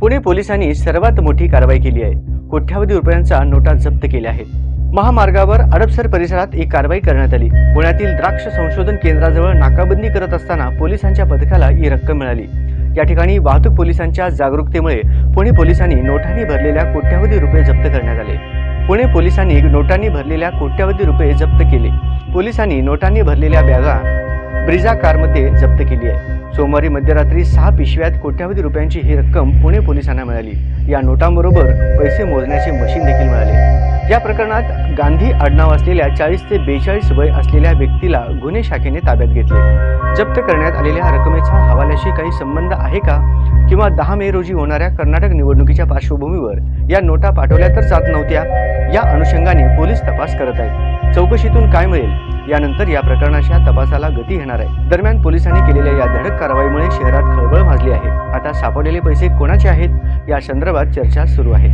पुणे पोलिसांनी सर्वात मोठी कारवाई केली आहे। कोट्यावधी रुपयांच्या नोटा जप्त केल्या आहेत। महामार्गावर अडपसर परिसरात एक कारवाई करण्यात आली। पुण्यातील द्राक्ष संशोधन केंद्राजवळ नाकाबंदी करत असताना पोलिसांच्या पथकाला ही रक्कम मिळाली। या ठिकाणी वाहतूक पोलिसांच्या जागरूकतेमुळे पुणे पोलिसांनी नोटांनी भरलेल्या कोट्यावधी रुपये जप्त करण्यात आले। पुणे पोलिसांनी नोटांनी भरलेल्या कोट्यावधी रुपये जप्त केले। पोलिसांनी नोटांनी भरलेल्या बॅगा ब्रिझा कारमध्ये जप्त केली आहे। सोमवारी मध्यरात्री 6 पिशव्यात कोट्यावधी रुपयांची ही रक्कम पुणे पोलिसांना मिळाली। या नोटांबरोबर पैसे मोजण्याचे मशीन देखील मिळाले। या प्रकरणात गांधी आडनाव असलेल्या 40 ते 42 वय असलेल्या व्यक्तीला गुन्हे शाखेने ताब्यात घेतले। जप्त करण्यात आलेल्या रकमेचा हवाल्याशी काही संबंध आहे का किंवा 10 मे रोजी होणाऱ्या कर्नाटक निवडणुकीच्या पार्श्वभूमीवर या नोटा पाठवल्या तर जात नव्हत्या, या अनुषंगाने पोलीस तपास करत आहेत। चौकशीतून काय मिळेल यानंतर या प्रकरणाच्या तपासाला गती येणार आहे। दरम्यान पोलिसांनी केलेल्या या धडक कारवाईमुळे शहरात खळबळ माजली आहे। आता सापडलेले पैसे कोणाचे आहेत या संदर्भात चर्चा सुरू आहे।